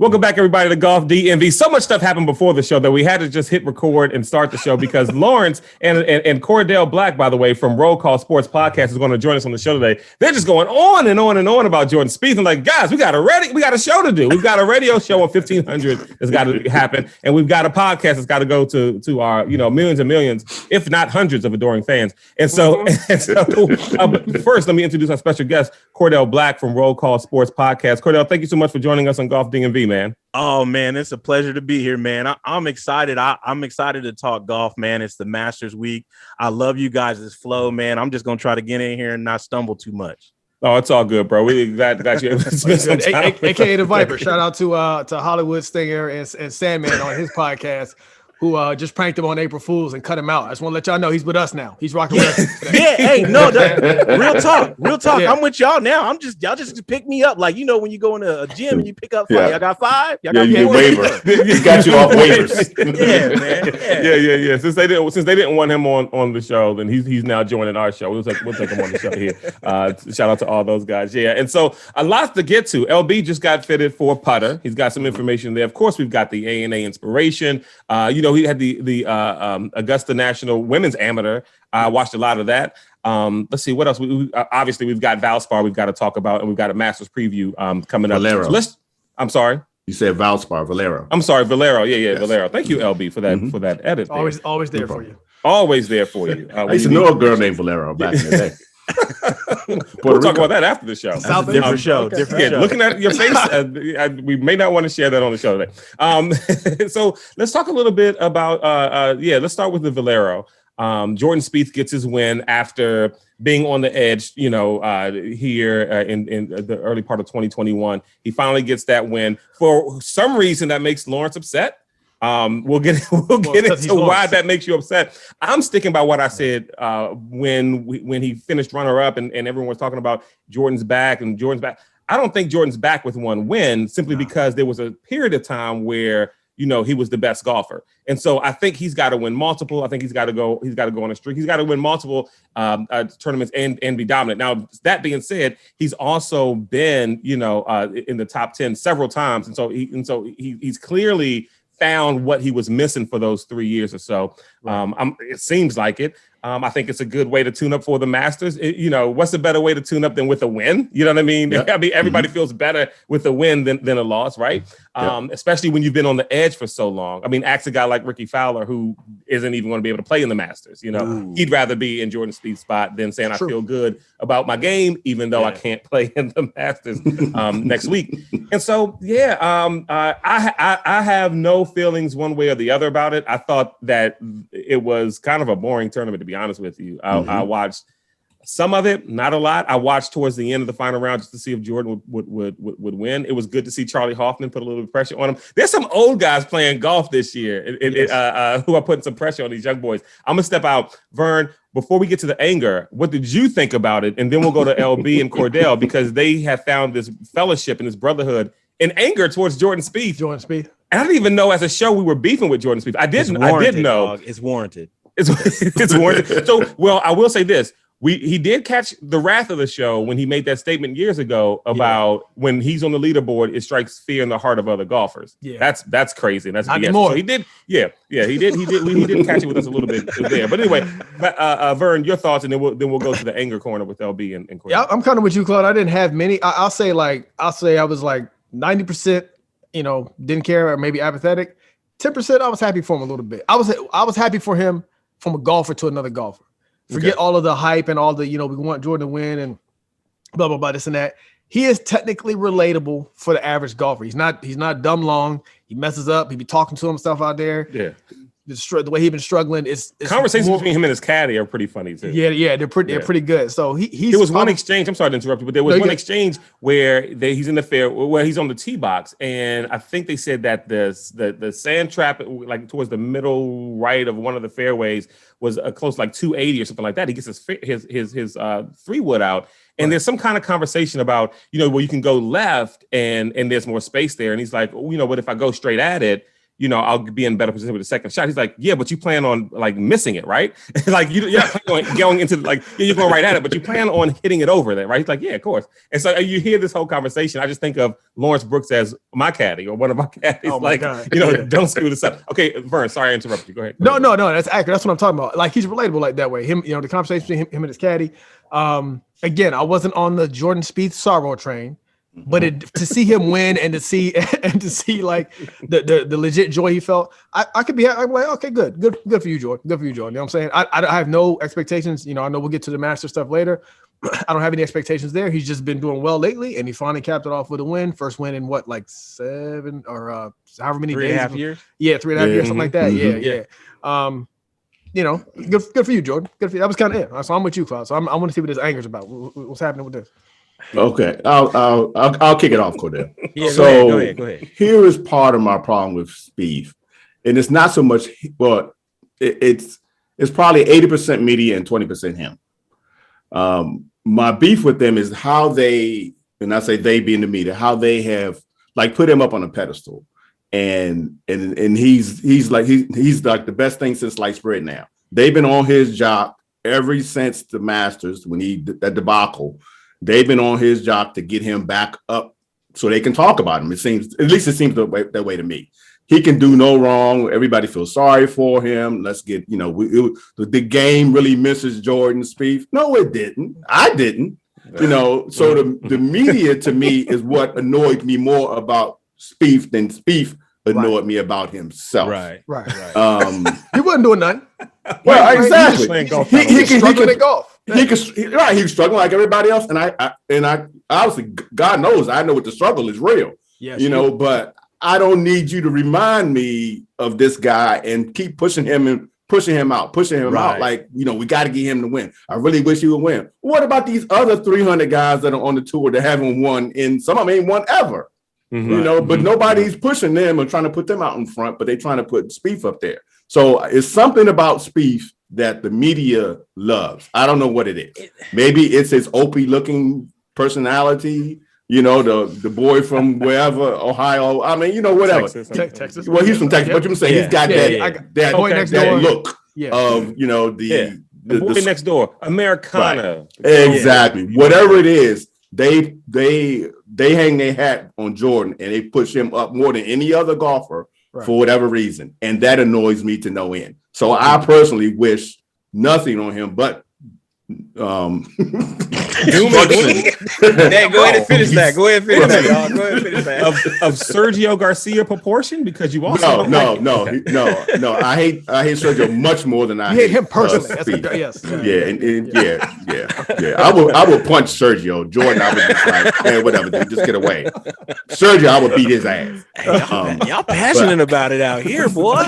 Welcome back, everybody, to Golf DMV. So much stuff happened before the show that we had to just hit record and start the show because Lawrence and Cordell Black, by the way, from Roll Call Sports Podcast is going to join us on the show today. They're just going on and on and on about Jordan Spieth. I'm like, guys, we got a show to do. We've got a radio show on 1500 that's got to happen, and we've got a podcast that's got to go to our millions and millions, if not hundreds of adoring fans. And so, first, let me introduce our special guest, Cordell Black from Roll Call Sports Podcast. Cordell, thank you so much for joining us on Golf DMV, man. Oh, man, it's a pleasure to be here, man. I'm excited. I'm excited to talk golf, man. It's the Masters week. I love you guys' flow, man. I'm just going to try to get in here and not stumble too much. Oh, it's all good, bro. We got you. AKA the Viper. Shout out to Hollywood Stinger and Sandman on his podcast, who just pranked him on April Fools and cut him out. I just want to let y'all know he's with us now. He's rocking with us. Yeah, hey, no, real talk. Yeah. I'm with y'all now. Y'all just pick me up. Like, when you go in a gym and you pick up 5. Y'all got 5. Y'all got you get waiver. He got you off waivers. Yeah, man. Yeah. Since they didn't want him on the show, then he's now joining our show. We'll take him on the show here. Shout out to all those guys. Yeah, and so a lot to get to. LB just got fitted for putter. He's got some information there. Of course, we've got the A&A inspiration. He had the Augusta National Women's Amateur. I watched a lot of that. Let's see what else. Obviously, we've got Valspar we've got to talk about, and we've got a Masters preview coming up. Valero. I'm sorry. You said Valspar, Valero. I'm sorry, Valero. Yeah, yes. Valero. Thank you, LB, for that edit. Always there for you. Always there for you. I used to know a girl named Valero back in the day. We'll talk about that after the show. That's a different show. Okay. Different show. Looking at your face, we may not want to share that on the show today. So let's talk a little bit about, let's start with the Valero. Jordan Spieth gets his win after being on the edge, here in the early part of 2021. He finally gets that win. For some reason, that makes Lawrence upset. We'll get into why that makes you upset. I'm sticking by what I said when he finished runner-up and everyone was talking about Jordan's back. I don't think Jordan's back with one win simply because there was a period of time where he was the best golfer. And so I think he's got to win multiple. I think he's got to go on a streak. He's got to win multiple tournaments and be dominant. Now, that being said, he's also been, in the top 10 several times. And so he's clearly found what he was missing for those 3 years or so. It seems like it. I think it's a good way to tune up for the Masters. What's a better way to tune up than with a win? You know what I mean? Yep. I mean, everybody feels better with a win than a loss, right? Yep. Especially when you've been on the edge for so long. I mean, ask a guy like Ricky Fowler, who isn't even going to be able to play in the Masters. He'd rather be in Jordan Spieth's spot than saying, I feel good about my game, even though I can't play in the Masters next week. And so, I have no feelings one way or the other about it. I thought that it was kind of a boring tournament, to be honest with you. I watched some of it, not a lot. I watched towards the end of the final round just to see if Jordan would win. It was good to see Charlie Hoffman put a little bit of pressure on him. There's some old guys playing golf this year who are putting some pressure on these young boys. I'm gonna step out. Vern, before we get to the anger, what did you think about it? And then we'll go to LB and Cordell because they have found this fellowship and this brotherhood in anger towards Jordan Spieth. And I didn't even know as a show we were beefing with Jordan Spieth. I didn't know. Dog. It's warranted. It's warranted. So, I will say this. He did catch the wrath of the show when he made that statement years ago about when he's on the leaderboard, it strikes fear in the heart of other golfers. Yeah, that's crazy. That's BS. So he did. Yeah, he did. He did catch it with us a little bit there. But anyway, Vern, your thoughts, and then we'll go to the anger corner with LB and Corey. Yeah, I'm kind of with you, Claude. I didn't have many. I'll say I was like 90%. Didn't care or maybe apathetic. 10%. I was happy for him a little bit. I was happy for him from a golfer to another golfer. Forget all of the hype and all the, we want Jordan to win and blah, blah, blah, this and that. He is technically relatable for the average golfer. He's not dumb long. He messes up. He be talking to himself out there. Yeah. The way he's been struggling is conversations between him and his caddy are pretty funny too. Yeah, they're pretty good. So there was one exchange. I'm sorry to interrupt you, but there was one exchange where he's in the fair, where he's on the tee box, and I think they said that the sand trap, like towards the middle right of one of the fairways, was close like 280 or something like that. He gets his 3-wood out, and there's some kind of conversation about where you can go left and there's more space there, and he's like, but if I go straight at it, I'll be in better position with the second shot. He's like, yeah, but you plan on like missing it, right? Like you're going into like you're going right at it, but you plan on hitting it over there, right? He's like, yeah, of course. And so you hear this whole conversation. I just think of Lawrence Brooks as my caddy or one of my caddies. Oh my God. Don't screw this up. Okay, Vern, sorry I interrupted you. Go ahead. No, that's accurate. That's what I'm talking about. Like he's relatable like that way. Him, the conversation between him and his caddy. Again, I wasn't on the Jordan Spieth sorrow train, but to see him win and to see like the legit joy he felt, I could be. I'm like, okay, good for you, Jordan. Good for you, Jordan. You know what I'm saying? I have no expectations. I know we'll get to the master stuff later. I don't have any expectations there. He's just been doing well lately, and he finally capped it off with a win. First win in what, like 7 or however many days? 3.5 years. Yeah, 3.5 years, something like that. Yeah. Good for you, Jordan. Good for you. That was kind of it. So I'm with you, Klaus. So I want to see what this anger's about. What's happening with this? Okay, I'll kick it off, Cordell. Yeah, so go ahead. Here is part of my problem with Spieth, and it's not so much. Well, it's probably 80% media and 20% him. My beef with them is how they, and I say they being the media, how they have like put him up on a pedestal, and he's like the best thing since sliced bread. Now they've been on his job ever since the Masters when that debacle. They've been on his job to get him back up so they can talk about him. It seems that way to me. He can do no wrong. Everybody feels sorry for him. Let's get, the game really misses Jordan Spieth. No, it didn't. I didn't. So the media to me is what annoyed me more about Spieth than Spieth annoyed me about himself. Right. He wasn't doing nothing. Well, exactly. He can struggle at golf. He was struggling like everybody else, and I obviously, God knows, I know what the struggle is real. Yes, but I don't need you to remind me of this guy and keep pushing him out. Like, we got to get him to win. I really wish he would win. What about these other 300 guys that are on the tour that haven't won some of them ain't won ever? But nobody's pushing them or trying to put them out in front, but they're trying to put Spieth up there. So it's something about Spieth that the media loves. I don't know what it is. Maybe it's his Opie looking personality, the boy from wherever, Ohio. I mean, whatever. Texas. Well, he's from Texas, but you can say he's got that look of, the boy next door, Americana. Right. Exactly. Whatever it is, they hang their hat on Jordan and they push him up more than any other golfer for whatever reason. And that annoys me to no end. So I personally wish nothing on him, but Go ahead and finish that. Go ahead and finish that, y'all. Go ahead and finish that. Of Sergio Garcia proportion, because you also no. I hate Sergio much more than I hate him personally. Yes. Yeah. I would punch Sergio. Jordan, I would just like, man, whatever, dude, just get away. Sergio, I would beat his ass. Y'all passionate about it out here, boy.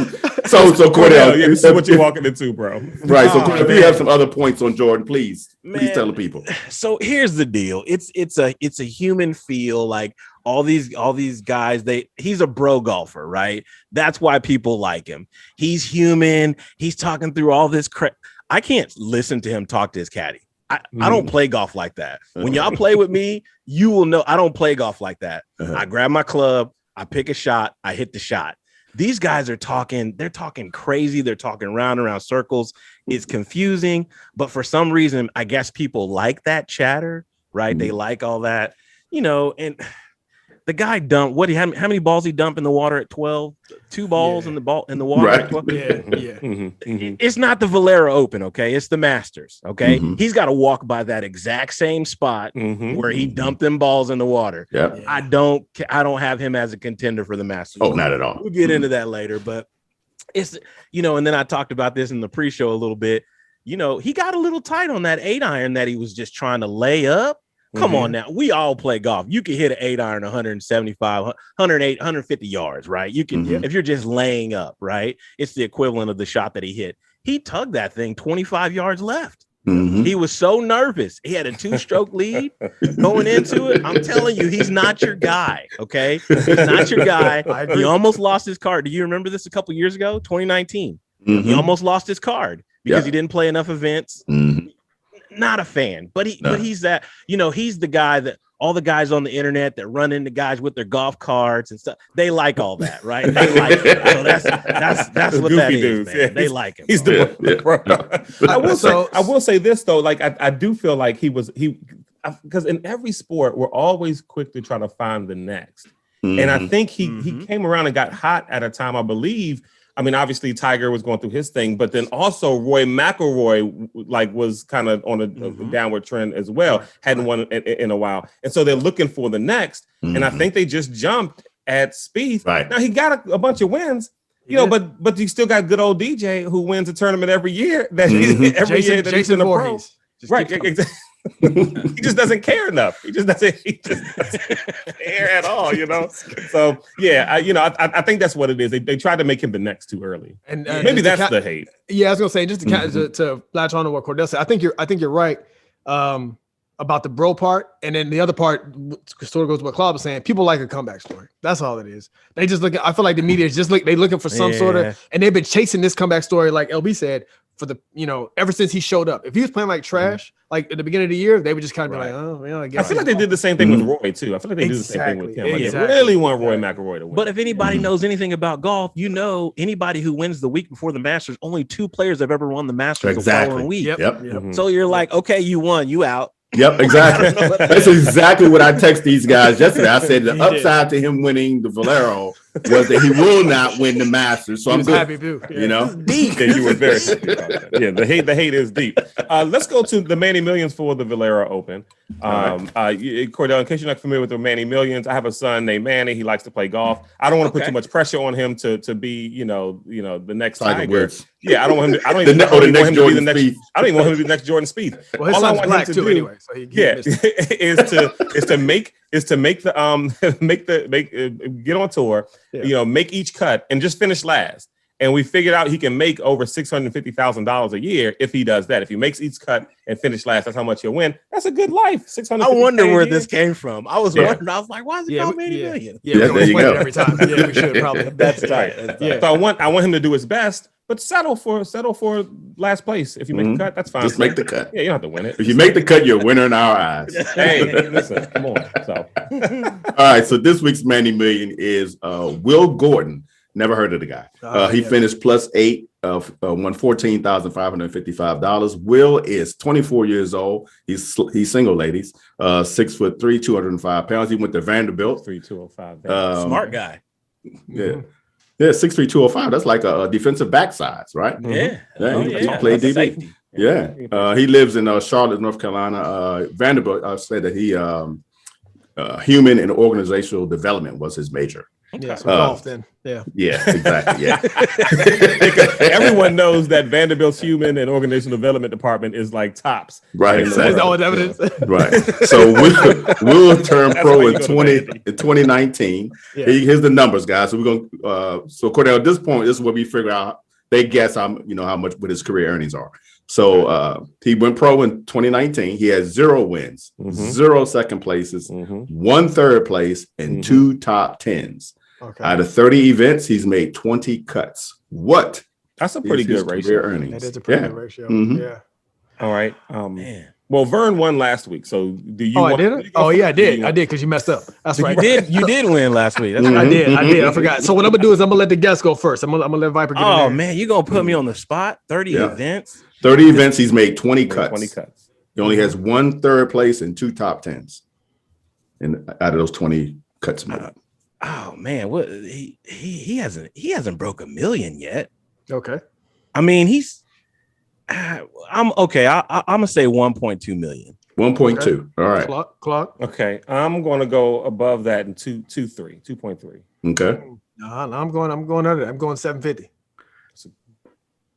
So Cordell, this is what you're walking into, bro. Right. So Cordell, if you have some other points on Jordan, please tell the people. So here's the deal. It's a human feel. Like all these guys, he's a bro golfer, right? That's why people like him. He's human. He's talking through all this crap. I can't listen to him talk to his caddy. I don't play golf like that. When y'all play with me, you will know I don't play golf like that. I grab my club, I pick a shot, I hit the shot. These guys are talking, they're talking crazy. They're talking round and round circles. It's confusing, but for some reason, I guess people like that chatter, right? They like all that, and the guy dumped how many balls he dumped in the water at 12? 2 balls in the water at 12. It's not the Valero Open, okay? It's the Masters, okay? He's got to walk by that exact same spot where he dumped them balls in the water. I don't have him as a contender for the Masters. Oh, not at all. We'll get into that later, but it's and then I talked about this in the pre-show a little bit. He got a little tight on that 8-iron that he was just trying to lay up. Come on now. We all play golf. You can hit an 8-iron 175, 108, 150 yards, right? You can, if you're just laying up, right? It's the equivalent of the shot that he hit. He tugged that thing 25 yards left. He was so nervous. He had a 2-stroke lead going into it. I'm telling you, he's not your guy, okay? He's not your guy. He almost lost his card. Do you remember this a couple years ago? 2019. He almost lost his card because he didn't play enough events. Not a fan, but he's that, he's the guy that all the guys on the internet that run into guys with their golf carts and stuff. They like all that, right? They like it. So that's what that is, man. Yeah, they like him. He's the bro. I will say this though, like I do feel like he because in every sport we're always quick to try to find the next. And I think he came around and got hot at a time, I believe. I mean, obviously Tiger was going through his thing, but then also Roy McIlroy was kind of on a downward trend as well. Hadn't won in a while, and so they're looking for the next. And I think they just jumped at Spieth. Right now, he got a bunch of wins, but you still got good old DJ who wins a tournament every year. That every year that he's in the pro. Right, exactly. He just doesn't care enough. He just doesn't care at all, So I think that's what it is. They tried to make him the next too early, and maybe that's the hate. Yeah, I was gonna say just to latch on to what Cordell said. I think you're right about the bro part, and then the other part sort of goes to what Claude was saying. People like a comeback story. That's all it is. They just look. I feel like the media is just they looking for some sort of, and they've been chasing this comeback story, like LB said, for the ever since he showed up. If he was playing like trash, like at the beginning of the year, they would just kind of be like, oh, I guess. I feel like they did the same thing with Roy too. I feel like they do the same thing with him. Like they really want Roy McIlroy to win. But if anybody knows anything about golf, anybody who wins the week before the Masters, only 2 players have ever won the Masters the following week. Yep. So you're like, okay, you won, you out. Yep, exactly. That's exactly what I text these guys yesterday. I said the upside to him winning the Valero was that he will not win the Masters. So I'm good. Happy too. Deep. Yeah, you were very happy about that. Yeah, the hate is deep. Let's go to the Manny Millions for the Valero Open. Cordell, in case you're not familiar with the Manny Millions, I have a son named Manny. He likes to play golf. I don't want to put too much pressure on him to be, the next Tiger. Yeah, I don't want him. I don't even want him to be the next. I don't even want him to be the next Jordan Spieth. Well, his son's black too, anyway. So is to make get on tour, make each cut and just finish last. And we figured out he can make over $650,000 a year if he does that. If he makes each cut and finish last, that's how much he'll win. That's a good life. $650,000. I wonder where this came from. I was wondering. I was like, why is it called Manny Million? Yeah, there you go. Every time. Yeah, we should probably. That's right. Yeah. So I want him to do his best, but settle for last place. If you make the cut, that's fine. Just make the cut. Yeah, you don't have to win it. If you make the cut, you're a winner in our eyes. Hey, listen, come on. So, all right. So this week's Manny Million is Will Gordon. Never heard of the guy. He finished +8 of won $14,555. Will is 24 years old. He's single, ladies. 6'3", 205 pounds. He went to Vanderbilt. 3,205. Smart guy. Yeah. Yeah, 6'3", 205. That's like a defensive back size, right? Yeah. He played DB. Safety. Yeah. He lives in Charlotte, North Carolina. Vanderbilt said that he human and organizational development was his major. Yeah, so golf then. Yeah, exactly. Yeah. Everyone knows that Vanderbilt's human and organizational development department is like tops. Right. Exactly. All evidence. Right. So Will turned pro in 2019. Yeah. Here's the numbers, guys. So we're going so Cordell, at this point, this is what we figure out. They guess how much what his career earnings are. So he went pro in 2019. He had 0 wins, 0 second places, 1 third place, and 2 top 10s. Okay. Out of 30 events, he's made 20 cuts. What? That's a pretty good ratio. Earnings. That is a pretty good ratio. Yeah. All right. Man. Well, Vern won last week. So do you? I did. I did because you messed up. That's right. You did win last week. That's I did. I forgot. So what I'm gonna do is I'm gonna let the guests go first. I'm gonna let Viper get in there. Man, you gonna put me on the spot? 30 events. 30 events. He's made 20 cuts. 20 cuts. He only has 1 third place and 2 top 10s. And out of those 20 cuts made. Oh man, what he hasn't broke $1 million yet. Okay. I mean, I'm okay. I'm gonna say 1.2 million. 1.2. Okay. All right. Clock. Okay. I'm gonna go above that in 2.3. Okay. No, I'm going under. I'm going 750.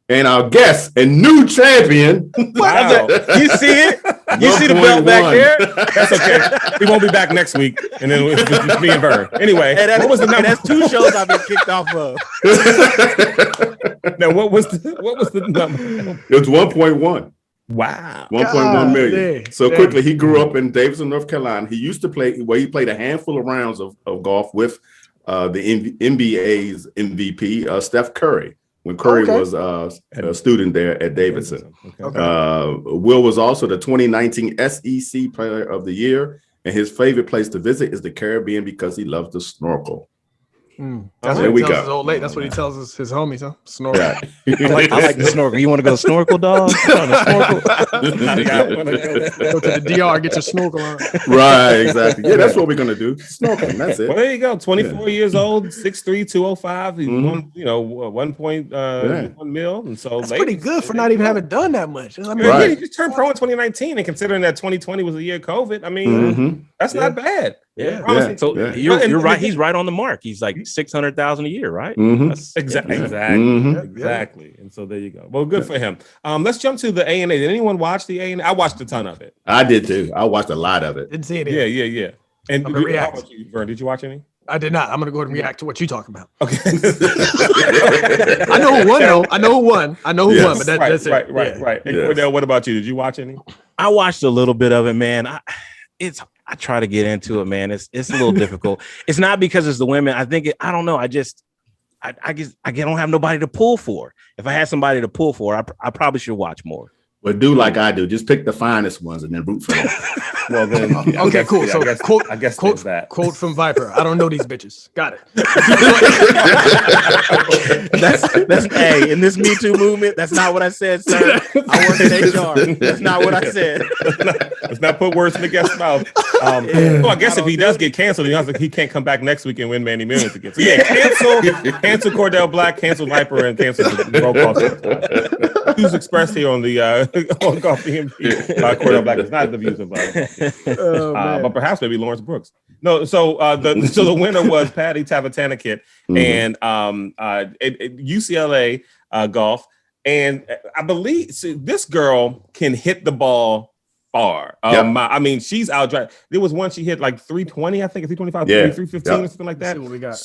And our guest and new champion. Wow. You see it? You see the belt back there? That's okay. We won't be back next week. And then it's just me and Vern. Anyway, what was the number? That's 2 shows I've been kicked off of. Now, what was the number? It was 1.1. Wow. 1.1 million. So quickly, he grew up in Davidson, North Carolina. He used to play, he played a handful of rounds of golf with the NBA's MVP, Steph Curry. When Curry was a student there at Davidson. Okay. Will was also the 2019 SEC Player of the Year and his favorite place to visit is the Caribbean because he loves to snorkel. That's There what we he tells go. his old lady. That's what he tells his homies, huh? Snorkel. Yeah. I like to snorkel. You want to go snorkel, dog? Trying to snorkel? Go to the DR, get your snorkel on. Right, exactly. Yeah, that's what we're gonna do. Snorkeling. That's it. Well, there you go. 24 years old, 6'3", 205. He's won, 1 mil. And so That's pretty good for not even having done that much. I mean, Right. He just turned pro in 2019, and considering that 2020 was a year of COVID, I mean, that's not bad. Yeah. Honestly. So Yeah. you're right. He's right on the mark. He's like 600,000 a year, right? That's Exactly. Mhm. Exactly. And so there you go. Well, good for him. Let's jump to the A&A. Did anyone watch the A&A? I watched a ton of it. I did too. I watched a lot of it. didn't see it. Yeah. And I'm gonna how react. about you, Vern? Did you watch any? I did not. I'm gonna go ahead and react to what you're talking about. Okay. I know who won, though. I know who won. But that's it. Right. And Yes. Cordell, what about you? Did you watch any? I watched a little bit of it, man. I try to get into it, man. It's a little difficult. It's not because it's the women. I think I don't know. I guess I don't have nobody to pull for. If I had somebody to pull for, I probably should watch more. But do like I do. Just pick the finest ones and then root for them. Well, then, Okay, cool. So I guess quote there's that. Quote from Viper. I don't know these bitches. Got it. That's hey, in this Me Too movement, that's not what I said, sir. I work in HR. That's not what I said. Let's not put words in the guest's mouth. Well, I guess if he does get canceled, he can't come back next week and win Manny Millions again. So yeah, cancel Cordell Black, cancel Viper, and cancel the roll call. Views expressed here on the on Golf DMV by Cordell Black is not the views of but perhaps maybe Lawrence Brooks. No, so the winner was Patty Tavatanakit and UCLA golf, and I believe this girl can hit the ball far. I mean, she's out. There was one she hit like 320, I think, 325, 315 or something like that. See what we got.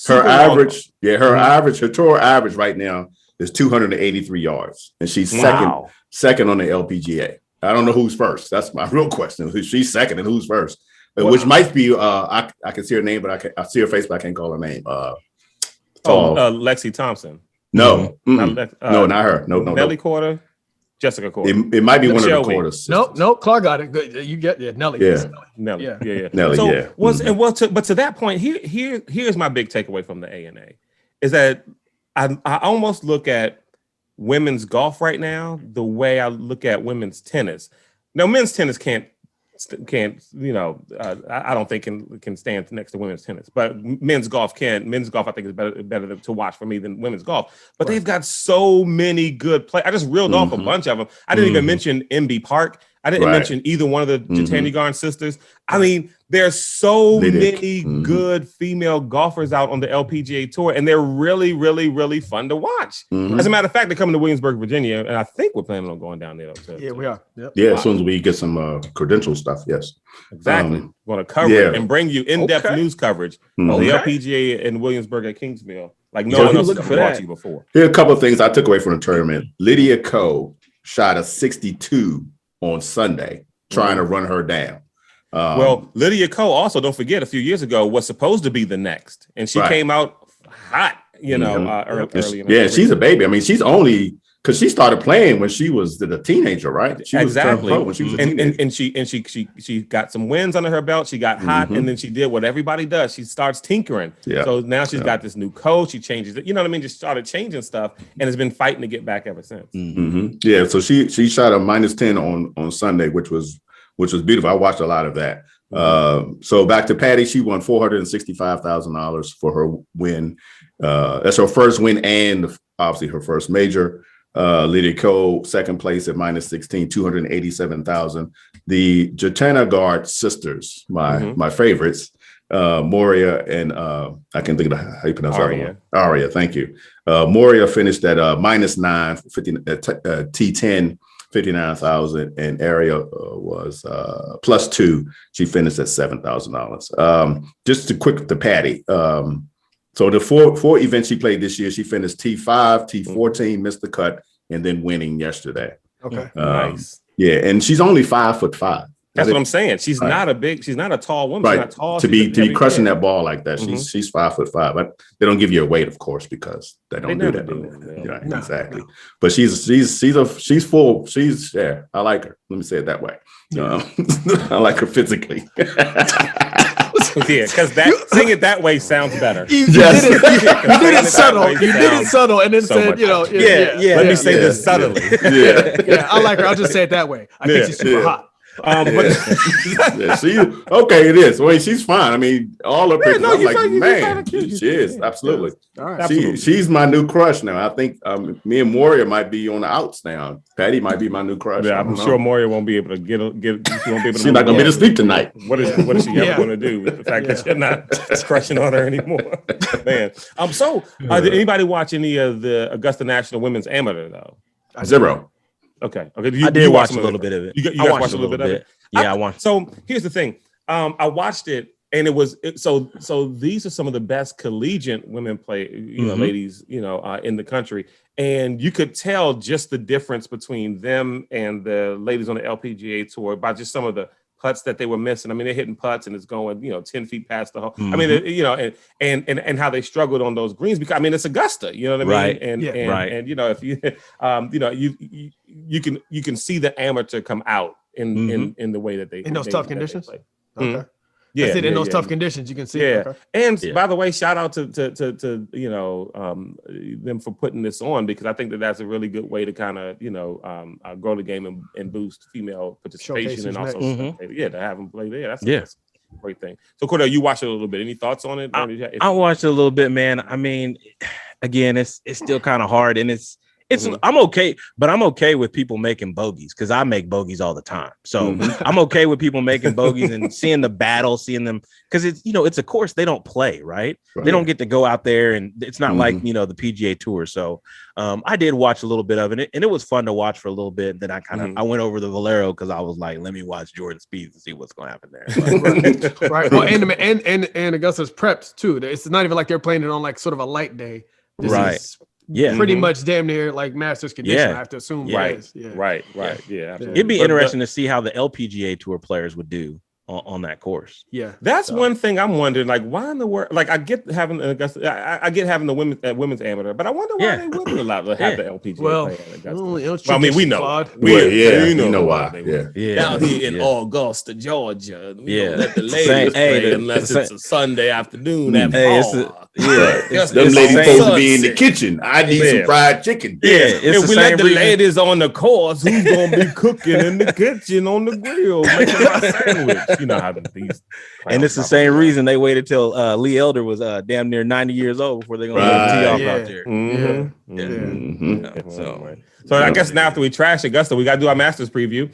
Her average, her tour average right now is 283 yards, and she's second on the LPGA. I don't know who's first. That's my real question. She's second, and who's first? Which might be I can see her name, but I see her face, but I can't call her name. Lexi Thompson. No, no, not her. No. Nelly Quarter, Jessica Quarter. It might be one of the Shelby. quarters. Nope. Clark got it. Good. You get Nelly. Yeah. Nelly. Yeah. Nelly, so but to that point, here's my big takeaway from the A&A is that I almost look at women's golf right now the way I look at women's tennis. Now, men's tennis can't I don't think can stand next to women's tennis, but men's golf can. Men's golf I think is better to watch for me than women's golf. But they've got so many good players. I just reeled off a bunch of them. I didn't even mention MB Park. I didn't mention either one of the Jatani Garn sisters. I mean, there's so many good female golfers out on the LPGA tour, and they're really, really, really fun to watch. As a matter of fact, they're coming to Williamsburg, Virginia, and I think we're planning on going down there. We are. Yep. Yeah, as soon as we get some credential stuff, yes. Exactly. We're going to cover it and bring you in-depth news coverage on the LPGA in Williamsburg at Kingsmill, like no one else has ever brought you before. Here are a couple of things I took away from the tournament. Lydia Ko shot a 62 on Sunday, trying to run her down. Well, Lydia Ko also, don't forget, a few years ago was supposed to be the next, and she came out hot, early. Yeah, she's a baby. I mean, she's only because she started playing when she was a teenager, right? She was pro when she was a teenager. And she got some wins under her belt. She got hot, and then she did what everybody does. She starts tinkering. Yeah. So now she's got this new coach. She changes it. You know what I mean? Just started changing stuff, and has been fighting to get back ever since. Yeah. So she shot a -10 on Sunday, which was beautiful. I watched a lot of that. So back to Patty, she won $465,000 for her win. That's her first win and obviously her first major. Lydia Ko, second place at -16, 287,000. The Jatana Guard sisters, my favorites, Moria and I can think of how you pronounce that. Aria, thank you. Moria finished at -9, T10, 59,000, and Aria was +2. She finished at $7,000. Just to quick the Patty. So the four events she played this year, she finished T5, T14, missed the cut, and then winning yesterday. Okay. Nice. Yeah, and she's only 5'5". That's what I'm saying. She's not a tall woman. She's not tall. To be crushing that ball like that. She's 5'5". But they don't give you a weight, of course, because they don't do that. Exactly. No. But she's full. I like her. Let me say it that way. I like her physically. Yeah, because saying it that way sounds better. You did it subtle. You did it subtle, and then said, Let me say this subtly. Yeah, I like her. I'll just say it that way. I think she's super hot. It is. Well, she's fine. I mean, all of her. I'm like, man, she is absolutely. All right. She's my new crush now. I think me and Moria might be on the outs now. Patty might be my new crush. Yeah, I'm sure Moria won't be able to get. She won't be able to. She's not gonna be to sleep tonight. What is she ever going to do with the fact that you're not crushing on her anymore, man? Did anybody watch any of the Augusta National Women's Amateur though? Zero. Okay. I did watch a little bit of it. You watched a little bit of it? Yeah, I watched. So here's the thing. I watched it, and so these are some of the best collegiate women ladies, in the country. And you could tell just the difference between them and the ladies on the LPGA tour by just some of the putts that they were missing. I mean, they're hitting putts and it's going, 10 feet past the hole. I mean, and how they struggled on those greens because it's Augusta, you know what I mean? And if you can see the amateur come out in the way that they in those tough conditions. Okay. Yeah, in those tough conditions, you can see. Yeah, okay. And by the way, shout out to them for putting this on because I think that's a really good way to kind of grow the game and boost female participation and also to have them play there. That's a great thing. So Cordell, you watched it a little bit. Any thoughts on it? I watched it a little bit, man. I mean, again, it's still kind of hard and it's I'm okay, but I'm okay with people making bogeys because I make bogeys all the time. So I'm okay with people making bogeys and seeing the battle, seeing them because it's a course they don't play, right? They don't get to go out there and it's not like, the PGA Tour. So I did watch a little bit of it and it was fun to watch for a little bit. Then I I went over to Valero because I was like, let me watch Jordan Spieth and see what's going to happen there. Right. Well, and Augusta's prepped too. It's not even like they're playing it on like sort of a light day. This is pretty much damn near like Masters condition. I have to assume. Right. Yeah. It'd be interesting to see how the LPGA Tour players would do on that course. Yeah, that's one thing I'm wondering. Like, why in the world? Like, I get having I get having the women's amateur, but I wonder why they wouldn't allow to have the LPGA. Well, I mean, we know. You know why? Down here in Augusta, Georgia, we don't let the ladies play unless it's a Sunday afternoon at bar. Them ladies supposed to be in the kitchen. I need some fried chicken. If we let the ladies on the course, who's gonna be cooking in the kitchen on the grill making my sandwich? You know how these. And it's the same reason they waited till Lee Elder was damn near 90 years old before they're gonna tee off out there. So I guess now after we trash Augusta, we got to do our Masters preview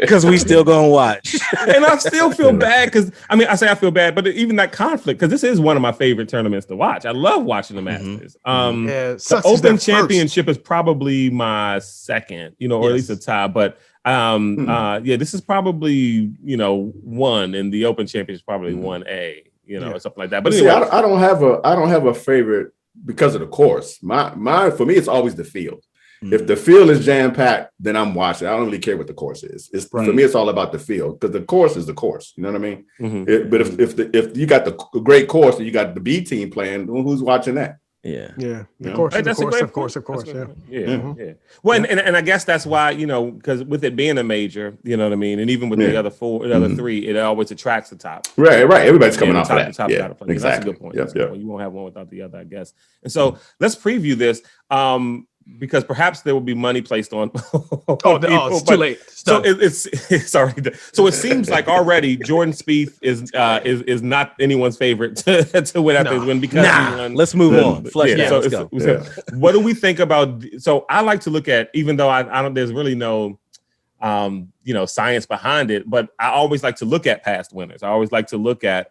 because we still gonna watch. And I still feel bad because I say I feel bad, but even that conflict because this is one of my favorite tournaments to watch. I love watching the Masters. The Open Championship is probably my second, or at least a tie. But this is probably one, and the Open Championship is probably 1A, or something like that. But anyway, I don't have a favorite. Because of the course, my for me, it's always the field. If the field is jam packed, then I'm watching. I don't really care what the course is. For me, it's all about the field because the course is the course. You know what I mean? But if you got the great course and you got the B team playing, who's watching that? Of course. Yeah. Well, and I guess that's why because with it being a major, you know what I mean, and even with the other three, it always attracts the top. Right. Everybody's coming off that. Exactly. That's a good point. You won't have one without the other, I guess. And so let's preview this. Because perhaps there will be money placed on. It's too late. So it's sorry. So it seems like already Jordan Spieth is not anyone's favorite to win after his win because he won. Let's move on. Let's go. What do we think about? So I like to look at, even though I don't. There's really no, science behind it, but I always like to look at past winners. I always like to look at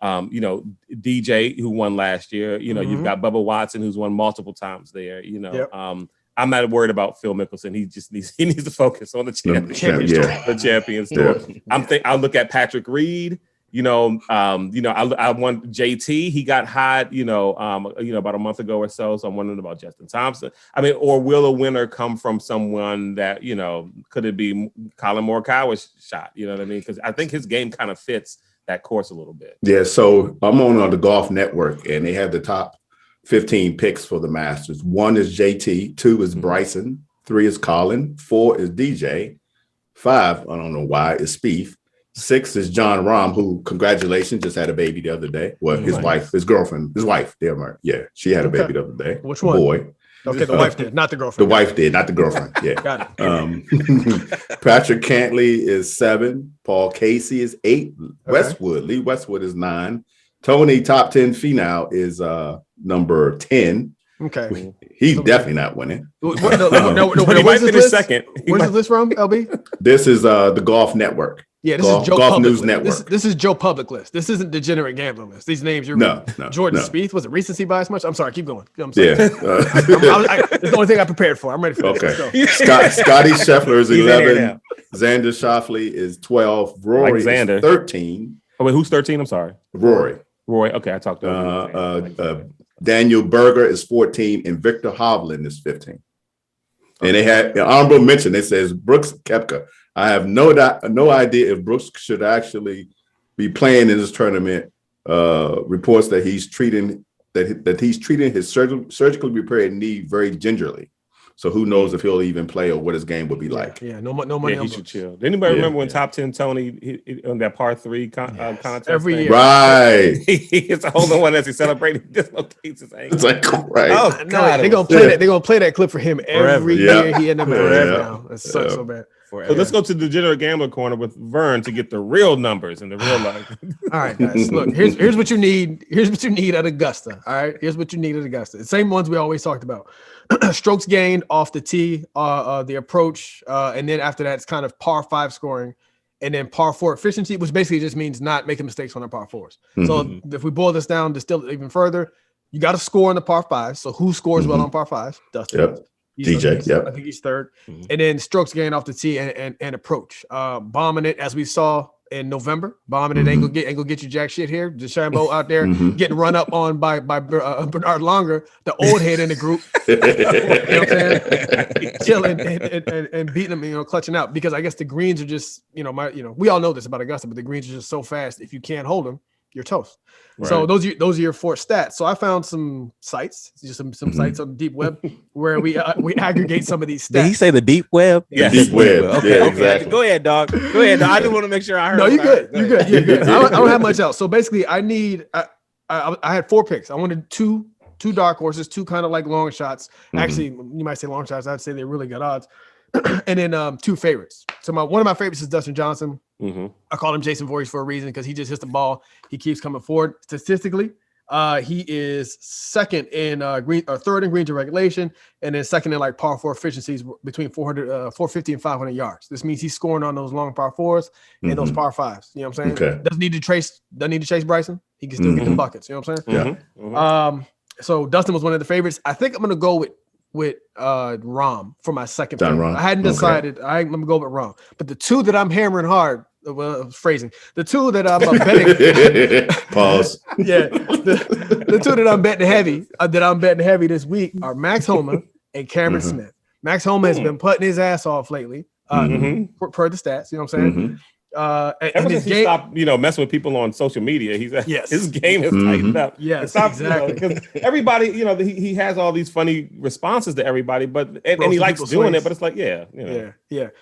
DJ who won last year. You've got Bubba Watson who's won multiple times there. I'm not worried about Phil Mickelson. He needs to focus on the Champions Tour. The Champions Tour. I'll look at Patrick Reed. I want JT. He got hot, about a month ago or so. So I'm wondering about Justin Thompson. I mean, or will a winner come from someone that, could it be Colin Morikawa's shot? You know what I mean? Because I think his game kind of fits that course a little bit. Yeah. So I'm on the Golf Network, and they have the top 15 picks for the Masters. 1 is JT, 2 is Bryson, 3 is Colin, 4 is DJ, 5, I don't know why, is Spieth. 6 is John Rahm, who, congratulations, just had a baby the other day. Well, his wife, his wife, yeah, she had a baby the other day. Which one? Boy. Okay, the wife did, not the girlfriend. The wife did, not the girlfriend. Yeah. Got it. Patrick Cantley is 7. Paul Casey is 8. Westwood, Lee Westwood is 9. Tony, top 10 final, is number 10. Okay. He's definitely not winning. He might finish second. Where's this from, LB? This is the Golf Network. Yeah, this is Joe Golf Public News list. Network. This is Joe Public list. This isn't Degenerate Gambler list. These names you're no. Jordan Spieth, was it recency bias much? I'm sorry, keep going. I'm sorry. Yeah. It's the only thing I prepared for. I'm ready for this. Okay. Scotty Scheffler is 11. Xander Schauffele is 12. Rory is 13. Oh, wait, who's 13? I'm sorry. Rory. Okay, I talked to Daniel Berger is 14, and Victor Hovland is 15. And they had an honorable mention. It says Brooks Koepka. I have no idea if Brooks should actually be playing in this tournament. Reports that he's treating his surgically repaired knee very gingerly. So who knows if he'll even play or what his game will be like. Yeah, no money. Yeah, he should chill. Did anybody remember when Top 10 Tony on that par 3 contest every year? Right. It's a whole one as he celebrating dislocates his ankle. It's like right. Oh God, they're gonna play that. They're gonna play that clip for him every year. He ended up now. It sucks so bad. So let's go to the Degenerate Gambler corner with Vern to get the real numbers in the real life. All right, guys. Look, here's what you need. Here's what you need at Augusta. All right, here's what you need at Augusta. The same ones we always talked about. Strokes gained off the tee, the approach, and then after that, it's kind of par 5 scoring, and then par 4 efficiency, which basically just means not making mistakes on the par 4s. Mm-hmm. So if we boil this down, distill it even further, you got to score on the par 5s. So who scores well on par 5s? Dustin. Yep. DJ. I think he's third. Mm-hmm. And then strokes gained off the tee and approach. Bombing it, as we saw in November. Bombing it ain't gonna get you jack shit here. DeChambeau out there getting run up on by Bernard Longer, the old head in the group. You know what I'm saying? Chilling and beating them, clutching out, because I guess the greens are just, we all know this about Augusta, but the greens are just so fast. If you can't hold them, you're toast. Right. So those are your 4 stats. So I found some sites, just some sites on the deep web where we aggregate some of these stats. Did he say the deep web? Yeah, deep web. Okay, yeah, exactly. Go ahead, dog. Go ahead. I just want to make sure I heard. No, you're good. You're good. You're good. I don't have much else. So basically, I had 4 picks. I wanted two dark horses, 2 kind of like long shots. Actually, you might say long shots. I'd say they're really good odds. And then 2 favorites. So one of my favorites is Dustin Johnson. I call him Jason Voorhees for a reason, because he just hits the ball. He keeps coming forward. Statistically, he is second in third in greens and regulation, and then second in like par 4 efficiencies between 450 and 500 yards. This means he's scoring on those long par 4s and those par 5s. You know what I'm saying? Okay. Doesn't need to chase Bryson. He can still get the buckets. You know what I'm saying? So Dustin was one of the favorites. I think I'm gonna go with Rahm for my second pick. I hadn't decided. I'm gonna go with Rahm, but the 2 that I'm hammering hard. Well, phrasing. The 2 that I'm betting. Pause. Yeah, the 2 that I'm betting heavy this week are Max Homa and Cameron Smith. Max Homa has been putting his ass off lately, per the stats. You know what I'm saying? Ever since he stopped, messing with people on social media, his game has tightened up. Yes, exactly. Because everybody, he has all these funny responses to everybody, but he likes doing it. But it's like, yeah.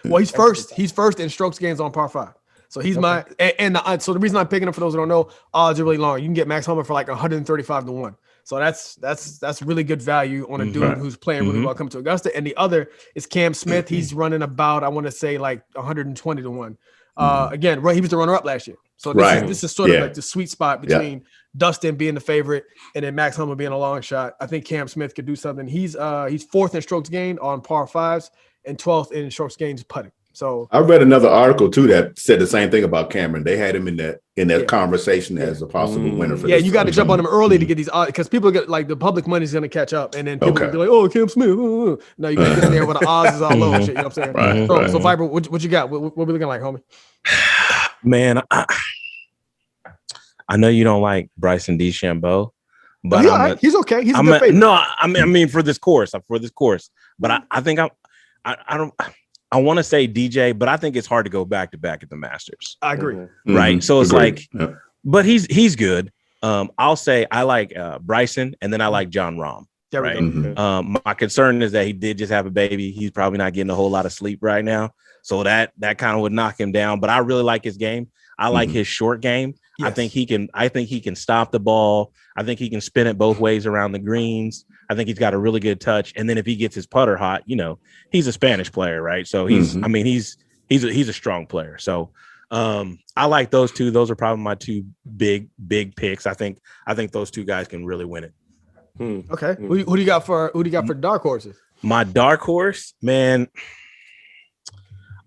Well, he's first. He's first in strokes gains on par 5. So he's so the reason I'm picking him, for those who don't know, odds are really long. You can get Max Homa for like 135 to 1. So that's really good value on a dude who's playing really well coming to Augusta. And the other is Cam Smith. He's running about, I want to say, like 120 to 1. Again, he was the runner-up last year. So this is sort of like the sweet spot between Dustin being the favorite and then Max Homa being a long shot. I think Cam Smith could do something. He's 4th in strokes gained on par 5s and 12th in strokes gained putting. So I read another article too that said the same thing about Cameron. They had him in that conversation as a possible winner for this. You got to jump on him early to get these odds, because people get like the public money is going to catch up, and then people will be like, "Oh, Cam Smith." No, you got to get in there when the odds is all low and shit. You know what I'm saying? So Viper, what you got? What we looking like, homie? Man, I know you don't like Bryson DeChambeau, but he's okay. He's a good favorite. No, I mean for this course, but I think I want to say DJ, but I think it's hard to go back to back at the Masters. I agree. Right. Mm-hmm. So it's Agreed. like, but he's good. I'll say I like Bryson, and then I like John Rahm. There right. Mm-hmm. My concern is that he did just have a baby. He's probably not getting a whole lot of sleep right now. So that kind of would knock him down. But I really like his game. I like his short game. Yes. I think he can stop the ball. I think he can spin it both ways around the greens. I think he's got a really good touch. And then if he gets his putter hot, he's a Spanish player, right? So he's a strong player. So I like those two. Those are probably my two big picks. I think those two guys can really win it. Okay. Who do you got for dark horses? My dark horse, man.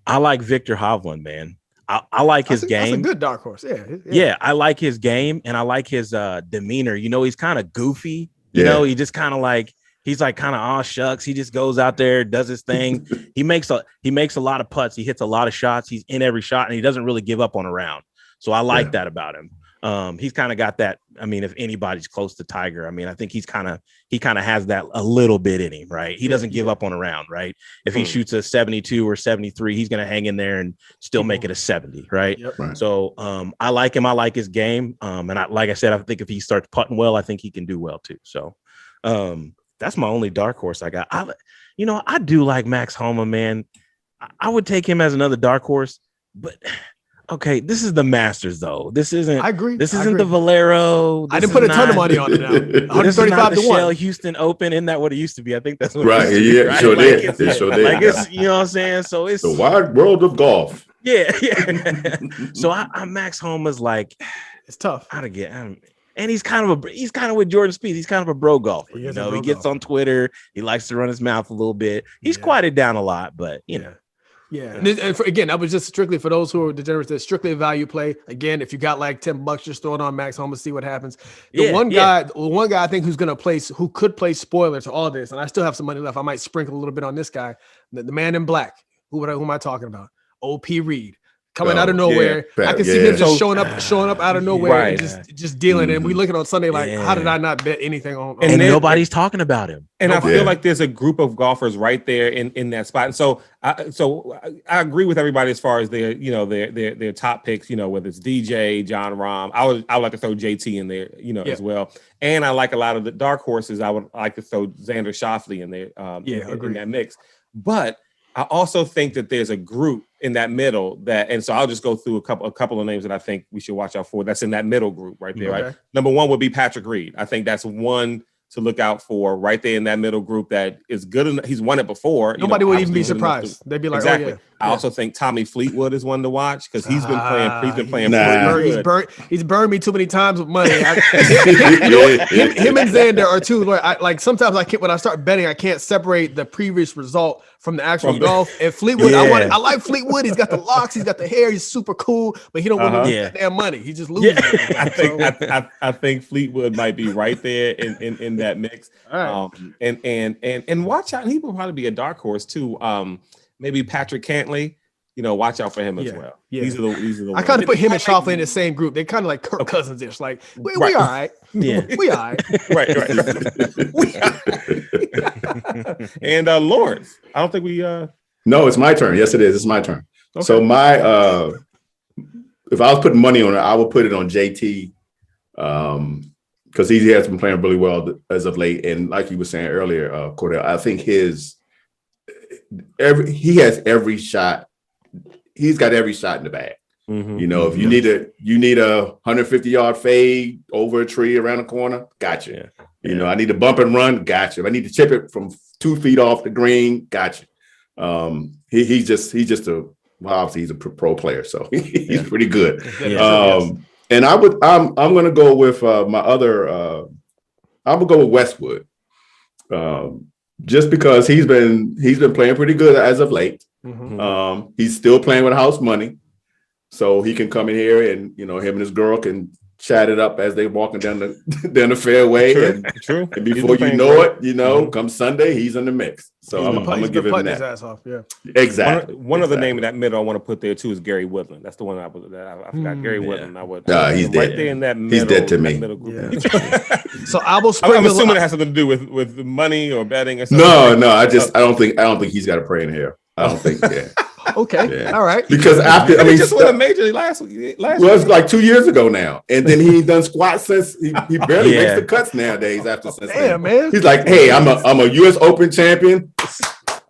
I like Victor Hovland, man. I like his game. That's a good dark horse. Yeah, I like his game, and I like his demeanor. He's kind of goofy. He just kind of like he's like kind of aw shucks. He just goes out there, does his thing. he makes a lot of putts. He hits a lot of shots. He's in every shot, and he doesn't really give up on a round. So I like that about him. He's kind of got that. I mean, if anybody's close to Tiger, I mean, I think he kind of has that a little bit in him, right? He doesn't give up on a round, right? If he shoots a 72 or 73, he's going to hang in there and still make it a 70, right? Yep. Right. So I like him. I like his game. And like I said, I think if he starts putting well, I think he can do well too. So that's my only dark horse I got. I do like Max Homa, man. I would take him as another dark horse, but okay, this is the Masters, though. This isn't. I agree. This isn't the Valero. I didn't put a ton of money on it now. 135 to 1. Shell Houston Open. Isn't that what it used to be? I think that's what. Right. It used to be, right? Sure like did. It sure did. Like it's, you know what I'm saying? So it's the wide world of golf. Yeah. So I'm Max Homa's like, it's tough. And he's kind of with Jordan Spieth. He's kind of a bro golfer. He gets on Twitter. He likes to run his mouth a little bit. He's quieted down a lot, but you know. Yeah. And again, that was just strictly for those who are degenerates. That's strictly a value play. Again, if you got like $10, just throw it on Max Homa, see what happens. The one guy I think who could play spoiler to all this, and I still have some money left. I might sprinkle a little bit on this guy, the man in black. Who am I talking about? O.P. Reed. Coming out of nowhere. I can see him just showing up out of nowhere and just dealing. And we look at on Sunday like, how did I not bet anything on? And nobody's talking about him. And I feel like there's a group of golfers right there in that spot. And so I agree with everybody as far as their top picks. Whether it's DJ, John Rahm, I would like to throw JT in there, as well. And I like a lot of the dark horses. I would like to throw Xander Schauffele in there, in that mix. But I also think that there's a group in that middle and so I'll just go through a couple of names that I think we should watch out for. That's in that middle group right there, right? Number one would be Patrick Reed. I think that's one to look out for right there in that middle group that is good enough. He's won it before. Nobody would even be surprised. They'd be like, exactly. Oh, yeah. I also think Tommy Fleetwood is one to watch because he's been playing. He's burned me too many times with money. Him and Xander are two. Like sometimes when I start betting, I can't separate the previous result from the actual golf. And Fleetwood, I like Fleetwood. He's got the locks, he's got the hair, he's super cool, but he don't want to lose damn money. He just loses. Yeah. I think Fleetwood might be right there in that mix. All right. And watch out. He will probably be a dark horse too. Maybe Patrick Cantley. Watch out for him as well. Yeah. These are the I kind of put him and Schauffele in the same group. They kind of like Kirk Cousins-ish. Like we all right. Yeah. We all right. Right. And Lawrence, I don't think we. No, it's my turn. Yes, it is. It's my turn. Okay. So my if I was putting money on it, I would put it on JT because he has been playing really well as of late. And like you were saying earlier, Cordell, I think he has every shot. He's got every shot in the bag. Mm-hmm. If you need a 150-yard fade over a tree around the corner, gotcha. Yeah. I need a bump and run, gotcha. If I need to chip it from 2 feet off the green, gotcha. He's obviously a pro player, so he's pretty good. And I'm going to go with my other. I'm gonna go with Westwood, just because he's been playing pretty good as of late. He's still playing with house money, so he can come in here and him and his girl can chatted up as they walking down the fairway. True. And before you know it, come Sunday, he's in the mix. So I'm gonna give him that. His ass off. Yeah. Exactly. One other name in that middle I want to put there too is Gary Woodland. That's the one I forgot. Gary Woodland. I would. He's dead. Right there in that middle. He's dead to me. Middle group. Yeah. So I will. I'm assuming it has something to do with money or betting or something. No. I don't think he's got a prayer in here. I don't think. Yeah. Okay. All right. Because after he just won a major last week. Well, it's like 2 years ago now, and then he ain't done squats since. He barely makes the cuts nowadays. Man. He's like, hey, I'm a U.S. Open champion.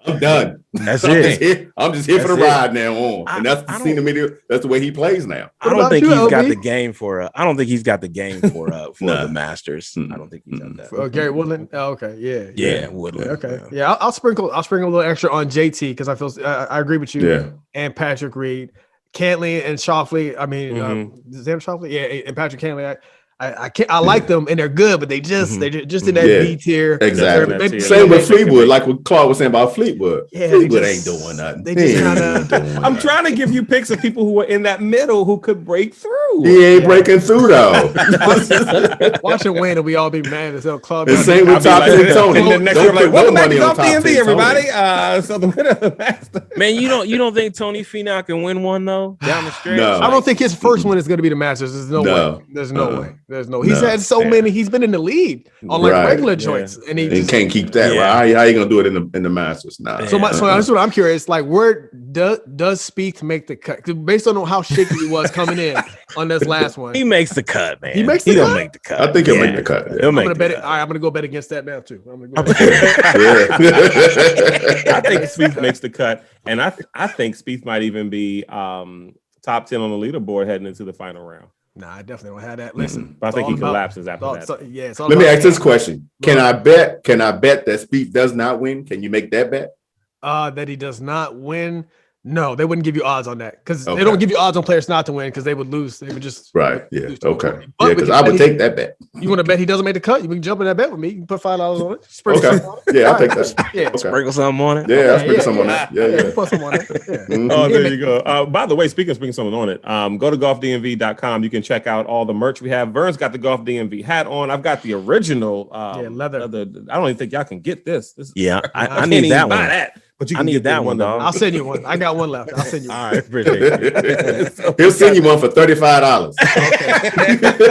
I'm done. That's it. I'm just here for the ride now on, and that's the scene of media. That's the way he plays now. I don't think he's got the game for. I don't think he's got the game for the Masters. I don't think he's done that. Gary Woodland. Oh, okay. Yeah. Woodland. Okay. Yeah. I'll sprinkle a little extra on JT because I feel I agree with you. Yeah. And Patrick Reed, Cantley and Schauffele. I mean, Xander Schauffele. Yeah. And Patrick Cantley. I like them and they're good, but they're just in that B tier. Exactly. Same with Fleetwood, like what Claude was saying about Fleetwood. Yeah, Fleetwood ain't doing nothing. They just kind of. I'm trying to give you picks of people who are in that middle who could break through. He ain't breaking through though. Watch him win and we all be mad as hell. Claude. The same with Top and Tony. And then next year, like, welcome back to Golf DMV, everybody. So the winner of the Masters. Man, you don't think Tony Finau can win one though down the stretch? No. I don't think his first one is going to be the Masters. There's no way. There's no way. He's had so many. He's been in the lead on regular joints, and he can't keep that. Right? How you gonna do it in the Masters? Nah. So that's what I'm curious. Like, where does Spieth make the cut? Based on how shaky he was coming in on this last one, he makes the cut, man. He makes the cut. Don't make the cut. I think he'll make the cut. Yeah. I'm gonna bet it. All right, I'm gonna go bet against that now too. I think Spieth makes the cut, and I think Spieth might even be top 10 on the leaderboard heading into the final round. Nah, I definitely don't have that. Listen, but I think he collapses after that. Let me ask this question: Can I bet that Spieth does not win? Can you make that bet? That he does not win. No, they wouldn't give you odds on that because they don't give you odds on players not to win because they would lose. They would just lose okay. Yeah, because I would take that bet. You want to bet he doesn't make the cut? You can jump in that bet with me. You can put $5 on it. Sprinkle on it. Yeah, I'll take that. Yeah, sprinkle something on it. Yeah, I'll sprinkle something on it. Yeah. Put some on it. Yeah. Oh, there you go. By the way, speaking of sprinkling something on it, go to golfdmv.com. You can check out all the merch we have. Vern's got the Golf DMV hat on. I've got the original leather. I don't even think y'all can get this. I need that one. That. But you can get that one, dog. I'll send you one. I got one left. I'll send you one. All right, appreciate it. He'll send you one for $35.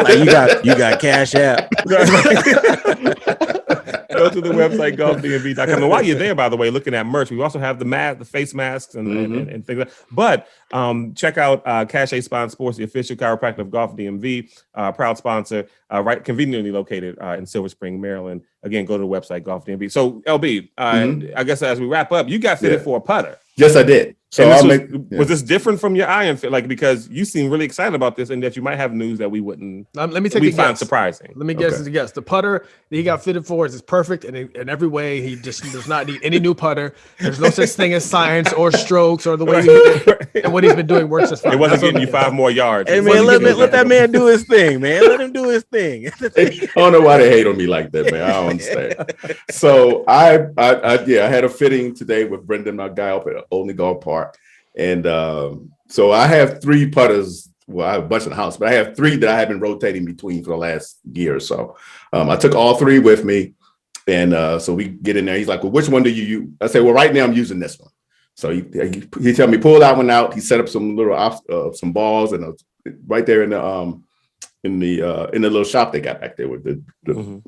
Like you got Cash App. Go to the website golfdmv.com. And while you're there, by the way, looking at merch, we also have the face masks and things like that. But check out Cache Spine Sports, the official chiropractor of Golf DMV, proud sponsor, right conveniently located in Silver Spring, Maryland. Again, go to the website Golf DMV. So LB, I guess as we wrap up, you got fitted for a putter. Yes, I did. So was this different from your iron fit? Like, because you seem really excited about this and that you might have news that we wouldn't find surprising. Let me guess. The putter that he got fitted for is perfect in every way. He just does not need any new putter. There's no such thing as science or strokes or the way and what he's been doing works just fine. It wasn't getting you 5 more yards. Hey man, let that man do his thing, man. Let him do his thing. I don't know why they hate on me like that, man. I don't understand. So I had a fitting today with Brendan, my guy up at Olney Golf Park. And so I have 3 putters. Well, I have a bunch in the house, but I have 3 that I have been rotating between for the last year or so. I took all 3 with me. And so we get in there. He's like, well, which one do you use? I say, well, right now I'm using this one. So he tell me, pull that one out. He set up some little some balls and right there in the little shop they got back there with the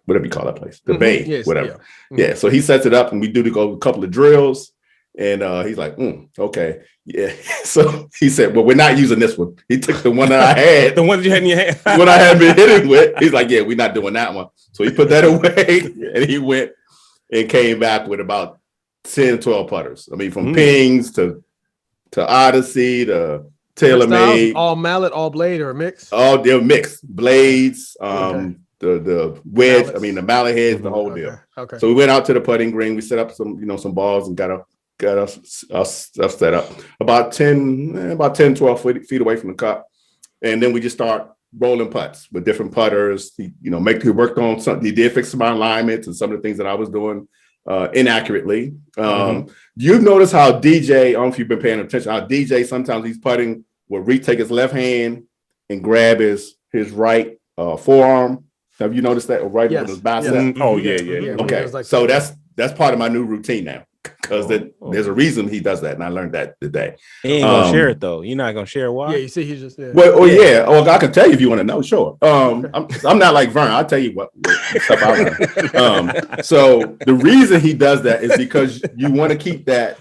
whatever you call that place, the bay, yes, whatever. Yeah. So he sets it up and we do a couple of drills. And he's like, okay. Yeah. So he said, well, we're not using this one. He took the one that I had. The one that you had in your hand. What I had been hitting with. He's like, yeah, we're not doing that one. So he put that away and he went and came back with about 10, 12 putters. I mean, from pings to Odyssey to TaylorMade. All mallet, all blade, or a mix? Oh, they're mixed. Blades, the wedge, Mallets. I mean, the mallet heads, the whole deal. Okay. So we went out to the putting green. We set up some balls and got us stuff set up about 10, 12 feet away from the cup. And then we just start rolling putts with different putters. He worked on something. He did fix my alignments and some of the things that I was doing inaccurately. You've noticed how DJ, I don't know if you've been paying attention, how DJ sometimes he's putting will take his left hand and grab his right forearm. Have you noticed that? Right Yes. over his bicep. Mm, oh yeah. when he Okay, does like so that. that's part of my new routine now because Oh. there's a reason he does that, and I learned that today. He ain't gonna share it though. You're not gonna share why? Yeah, you see, he's just Well, Yeah. yeah. Well, I can tell you if you want to know. Sure. I'm not like Vern. I'll tell you what stuff I learned. So the reason he does that is because you want to keep that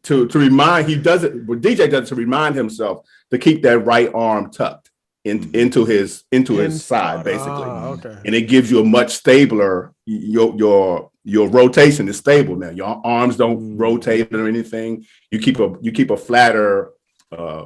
to remind. He does it. What DJ does to remind himself to keep that right arm tucked into his side, basically. Okay. And it gives you a much stabler. Your rotation is stable now. Your arms don't rotate or anything. You keep a flatter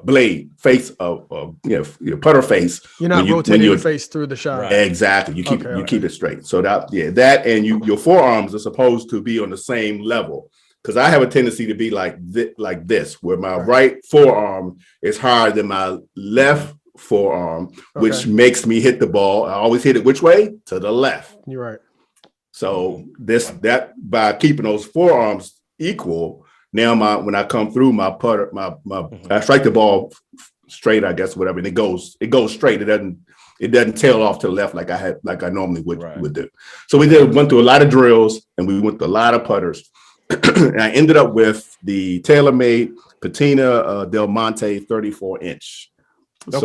blade face of your putter face. You're not rotating your face through the shot. Right. Exactly. You keep it straight. So that and your forearms are supposed to be on the same level. Because I have a tendency to be like this, where my right forearm is higher than my left forearm, which makes me hit the ball. I always hit it which way? To the left. You're right. So that by keeping those forearms equal, now when I come through my putter, I strike the ball straight, I guess, whatever, and it goes straight. It doesn't tail off to the left like I normally would do. So we went through a lot of drills and we went through a lot of putters. And I ended up with the TaylorMade Patina Del Monte 34-inch. Okay.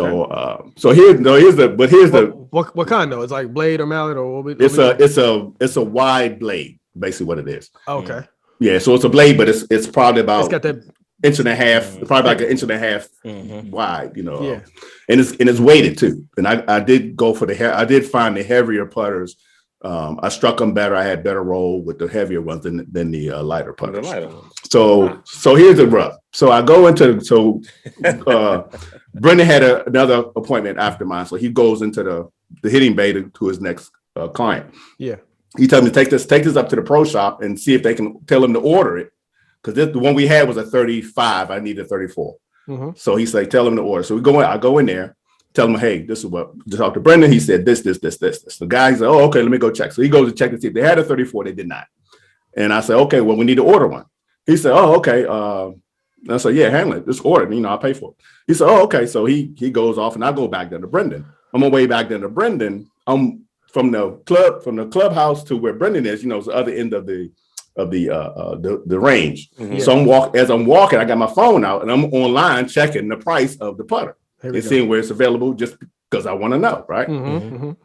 So here's the what kind though? It's like blade or mallet or what? It's a wide blade, basically what it is. Okay. Yeah, so it's a blade, but it's probably about it's got that inch and a half, probably like an inch and a half wide, Yeah. And it's weighted too. And I did go for I did find the heavier putters. I struck them better. I had better roll with the heavier ones than the lighter putters. So here's the rub. So I go into Brendan had another appointment after mine, so he goes into the hitting bay to his next client. Yeah. He told me to take this up to the pro shop and see if they can tell him to order it, because the one we had was a 35. I needed a 34. So he said, tell him to order. So I go in there. Tell him, hey, this is what just talk to Brendan. He said this. The guy said, oh, okay, let me go check. So he goes to check to see if they had a 34. They did not. And I said, okay, well, we need to order one. He said, oh, okay. And I said, yeah, handle it. Just order it. I'll pay for it. He said, oh, okay. So he goes off, and I go back down to Brendan. On my way back down to Brendan, I'm from the clubhouse to where Brendan is. It's the other end of the range. So as I'm walking, I got my phone out, and I'm online checking the price of the putter. And seeing where it's available, just because I want to know, right?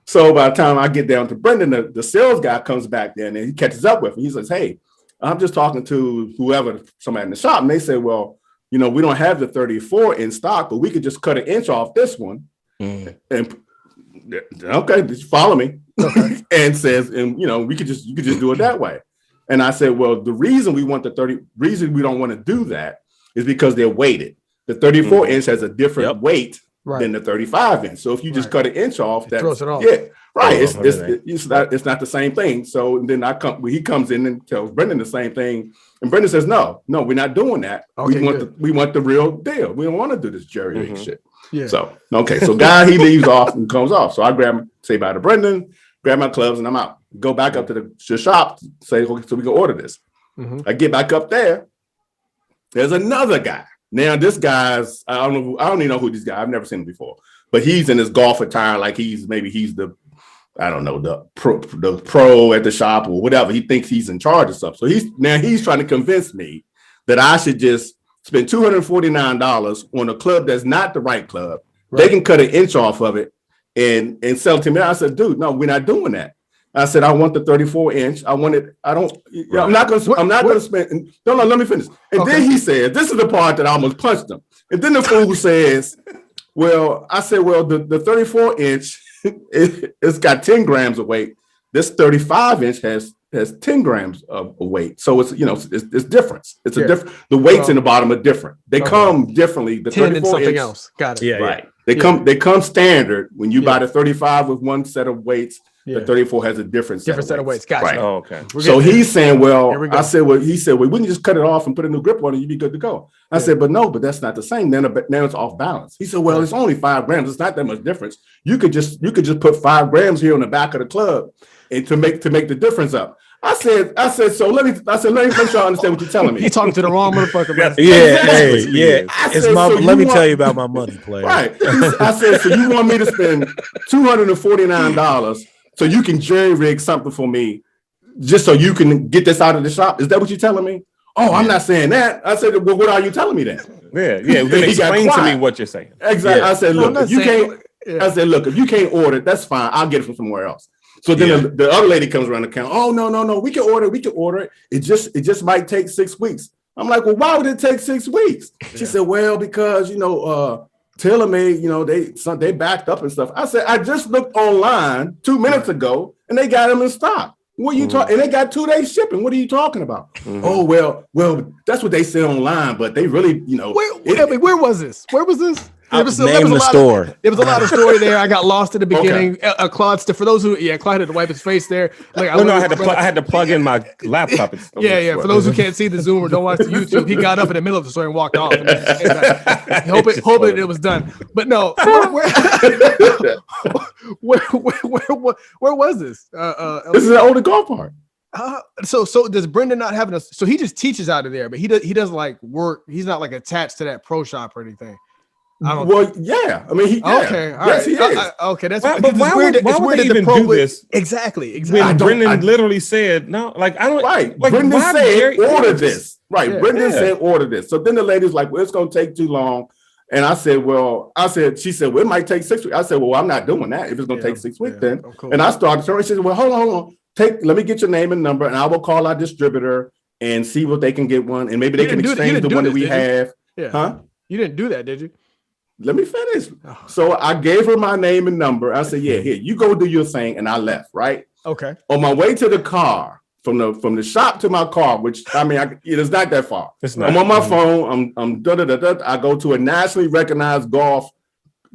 So by the time I get down to Brendan, the sales guy comes back there and he catches up with me. He says, hey, I'm just talking to somebody in the shop, and they said, well, we don't have the 34 in stock, but we could just cut an inch off this one. And okay, just follow me. And says, and you could just do it that way. And I said, well, the reason we don't want to do that is because they're weighted. The 34 inch has a different weight than the 35 inch. So if you just cut an inch off, that throws it off. Yeah, right. It's not the same thing. So then he comes in and tells Brendan the same thing, and Brendan says, no, we're not doing that. Okay, we want the real deal. We don't want to do this jerry rig shit. Yeah. So guy, he leaves off and comes off. So I say bye to Brendan, grab my clubs, and I'm out. Go back up to the shop, say, okay, so we can order this. I get back up there. There's another guy. Now this guy's I don't even know who this guy. I've never seen him before, but he's in his golf attire, like he's the pro at the shop or whatever. He thinks he's in charge of stuff. So he's trying to convince me that I should just spend $249 on a club that's not the right club. Right. They can cut an inch off of it and sell it to me. I said, dude, no, we're not doing that. I said, I want the 34 inch. I want it. I don't, right. I'm not going to spend. No, let me finish. And then he said, this is the part that I almost punched him. And then the fool says, I said, the 34 inch, it's got 10 grams of weight. This 35 inch has 10 grams of weight. So it's, it's different. It's a different, the weights in the bottom are different. They come differently. The 10 and something inch, else. Got it. Yeah. Right. They come standard when you buy the 35 with one set of weights. The 34 has a different set of weights. Gotcha. Right. Oh, okay. So he's saying, I said, he said, we can just cut it off and put a new grip on it. You'd be good to go. I said, but that's not the same. Now it's off balance. He said, it's only 5 grams. It's not that much difference. You could just put 5 grams here on the back of the club and to make the difference up. I said, so let me make sure I understand what you're telling me. He talking to the wrong motherfucker, man. Yeah, hey, yeah. I It's said, my. so Let me you tell want- you about my money, player. Right. I said, so you want me to spend $249 so you can jury rig something for me just so you can get this out of the shop? Is that what you're telling me? Oh, I'm not saying that. I said, well, what are you telling me then? Yeah. Then He got explain to me quiet. what you're saying. Exactly. Yeah. I said, No, I'm look, not if you saying- can't. yeah. I said, look, if you can't order it, that's fine. I'll get it from somewhere else. So then the other lady comes around the counter. Oh, no, we can order it. It just might take 6 weeks. I'm like, well, why would it take 6 weeks? She said, well, because TaylorMade, they backed up and stuff. I said, I just looked online 2 minutes ago and they got them in stock. What are you talking? And they got 2 days shipping. What are you talking about? Oh, well, that's what they said online, but they really, Where was this? Where was this? Name the store. There was a lot of story there. I got lost in the beginning. Claude, for those who, Claude had to wipe his face there. Like, I had to plug in my laptop. Yeah. For those who can't see the Zoom or don't watch the YouTube, he got up in the middle of the story and walked off. Hoping it was done. But no, where was this? This is an older golf park. So does Brendan not have so he just teaches out of there, but he doesn't like work. He's not like attached to that pro shop or anything. I mean, he. Yeah. Okay, all yes, right. he is. Okay, that's but why would they even do this? Exactly. When Brendan literally said no, like I don't. Right, like, Brendan said order this. Right, Yeah. Brendan said order this. So then the lady's like, well, it's going to take too long. And I said, she said, well, it might take 6 weeks. I said, well, I'm not doing that. If it's going to take 6 weeks, then. Cool. And I started telling her, she said, well, hold on. Let me get your name and number, and I will call our distributor and see what they can get one, and maybe they can exchange the one that we have. Yeah. Huh? You didn't do that, did you? Let me finish. So I gave her my name and number. I said, yeah, here, you go do your thing, and I left. Right. Okay. On my way to the car, from the shop to my car, which it is not that far. It's not. I'm on my phone. I'm I go to a nationally recognized golf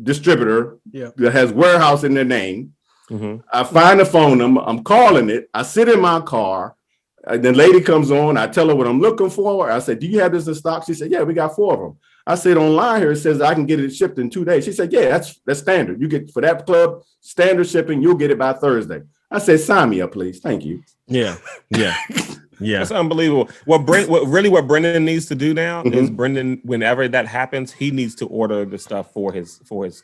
distributor that has warehouse in their name. Mm-hmm. I find the phone number. I'm calling it. I sit in my car. The lady comes on. I tell her what I'm looking for. I said, do you have this in stock? She said, yeah, we got 4 of them. I said, online here, it says I can get it shipped in 2 days. She said, yeah, that's standard. You get for that club, standard shipping, you'll get it by Thursday. I said, sign me up, please. Thank you. Yeah. That's unbelievable. What Brendan needs to do now is Brendan, whenever that happens, he needs to order the stuff for his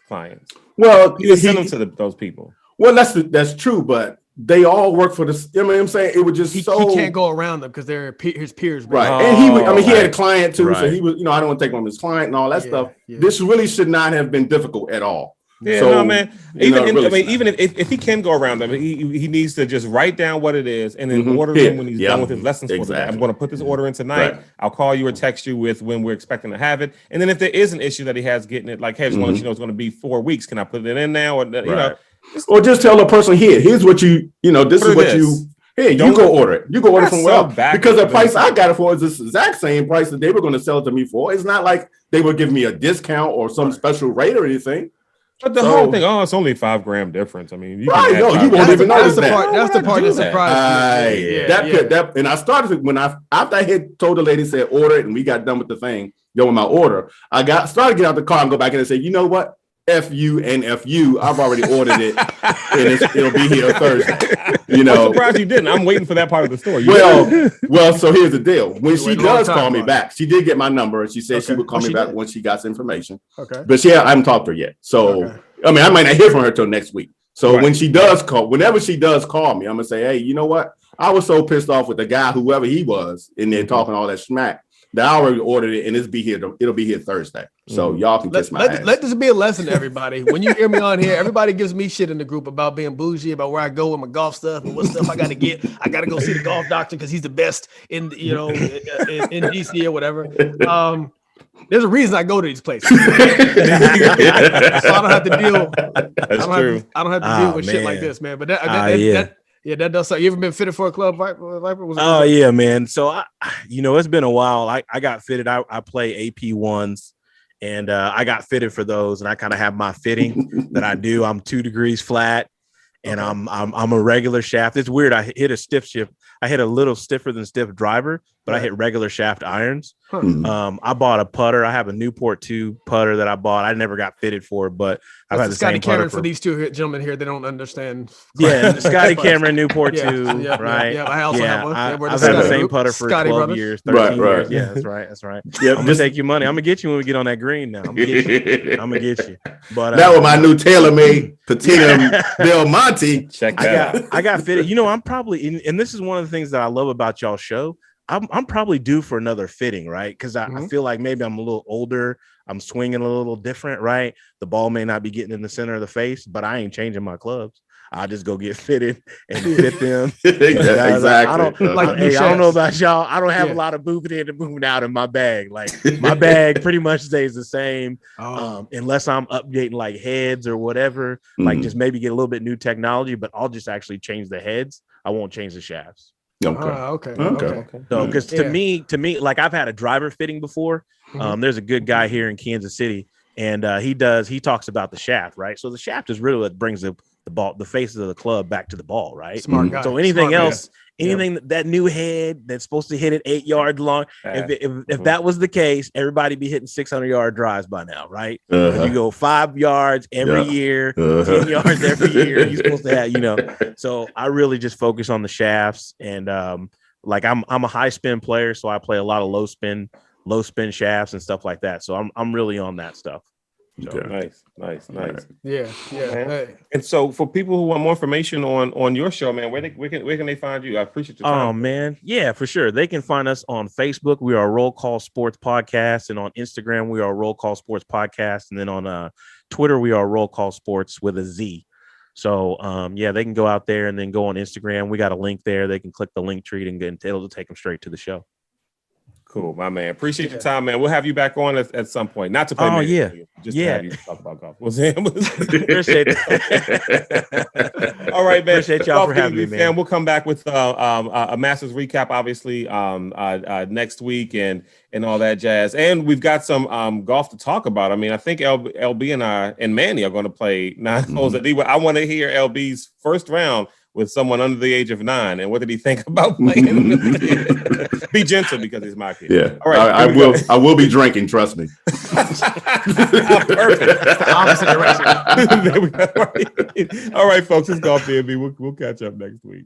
clients. Well, he send them to those people. Well, that's true, but they all work for this. You know what I'm saying? It would just he can't go around them because they're his peers, right? Oh, And he had a client too, so he was. I don't want to take on his client and all that stuff. Yeah. This really should not have been difficult at all. Yeah, so, no, man. Even if if he can go around them, he needs to just write down what it is and then order them when he's done with his lessons for the day. I'm going to put this order in tonight. Right. I'll call you or text you with when we're expecting to have it. And then if there is an issue that he has getting it, like, hey, I just want to let you know it's going to be 4 weeks. Can I put it in now? Or just tell the person here's what this is what you. Hey, you go order it. You go order from well because the price I got it for is the exact same price that they were going to sell it to me for. It's not like they would give me a discount or some special rate or anything. But the whole thing, it's only $5 grand difference. I mean, you won't even notice that. That's the part that surprised me. And I started after I had told the lady, said order it, and we got done with the thing, with my order. I started to get out the car and go back in and say, you know what? F you and F you. I've already ordered it, and it'll be here Thursday. I'm surprised you didn't. I'm waiting for that part of the story. Well. So here's the deal. When she does call me back, she did get my number, and she said she would call me back when she got some information. Okay. But I haven't talked to her yet. So I might not hear from her till next week. So when she does call, whenever she does call me, I'm gonna say, hey, you know what? I was so pissed off with the guy, whoever he was, in there talking all that smack. That I already ordered it, and it'll be here Thursday. So y'all can kiss my ass. Let this be a lesson to everybody. When you hear me on here, everybody gives me shit in the group about being bougie, about where I go with my golf stuff and what stuff I got to get. I got to go see the golf doctor because he's the best in DC or whatever. There's a reason I go to these places. So I don't have to deal. That's true. I don't have to deal with shit like this, man. But that does suck. You ever been fitted for a club, Viper? Yeah, man. So it's been a while. I got fitted. I play AP1s, and I got fitted for those. And I kind of have my fitting that I do. I'm 2 degrees flat, and I'm a regular shaft. It's weird. I hit a stiff shift. I hit a little stiffer than stiff driver, but I hit regular shaft irons. Huh. I bought a putter. I have a Newport 2 putter that I bought. I never got fitted for it, but I've had the Scotty same putter Cameron for these two gentlemen here. They don't understand. Yeah, Scotty Cameron Newport Yeah, 2, yeah, right? Yeah, I also have one. I, Yeah, we're the I've had the Scotty same group. putter for Scotty 12 brothers. years, 13 Right. years. Yeah, that's right. That's right. Yeah, I'm gonna take your money. I'm gonna get you when we get on that green now. I'm gonna get you. But that was my new tailor-made Patina Del Monte. Check that out. I got fitted. You know, I'm probably and this is one of the things that I love about y'all's show. I'm probably due for another fitting, right? Because I feel like maybe I'm a little older. I'm swinging a little different, right? The ball may not be getting in the center of the face, but I ain't changing my clubs. I just go get fitted and fit them. Exactly. I don't I don't know about y'all. I don't have Yeah. a lot of moving in and moving out in my bag. Like my bag pretty much stays the same, unless I'm updating like heads or whatever. Like just maybe get a little bit new technology, but I'll just actually change the heads. I won't change the shafts. Okay. So because to me, like I've had a driver fitting before. There's a good guy here in Kansas City, and he talks about the shaft, right? So the shaft is really what brings the ball, the faces of the club back to the ball, right? Smart guy. So anything Smart else, that new head that's supposed to hit it 8 yards long, if that was the case, everybody be hitting 600-yard drives by now, right? You go 5 yards every year, 10 yards every year. You're supposed to have, So I really just focus on the shafts, and like I'm a high spin player, so I play a lot of low spin shafts and stuff like that. So I'm really on that stuff. So. Nice. Yeah. Hey. And so for people who want more information on your show, man, where can they find you? I appreciate your time. Oh man, yeah, for sure. They can find us on Facebook. We are Roll Call Sports Podcast, and on Instagram we are Roll Call Sports Podcast, and then on Twitter we are Roll Call Sports with a Z. So they can go out there and then go on Instagram. We got a link there. They can click the link tree and it'll take them straight to the show. Cool, my man. Appreciate your time, man. We'll have you back on at some point. Not to play just to have you talk about golf. Appreciate it. All right, man. Appreciate y'all for having me, man. We'll come back with a Masters recap, obviously, next week and all that jazz. And we've got some golf to talk about. I mean, I think LB and Manny are going to play 9 holes at D. I want to hear LB's first round with someone under the age of 9, and what did he think about playing? Be gentle because he's my kid. Yeah, all right. I will be drinking. Trust me. Perfect. Opposite direction. There we go. All right, folks. It's Golf DMV. We'll catch up next week.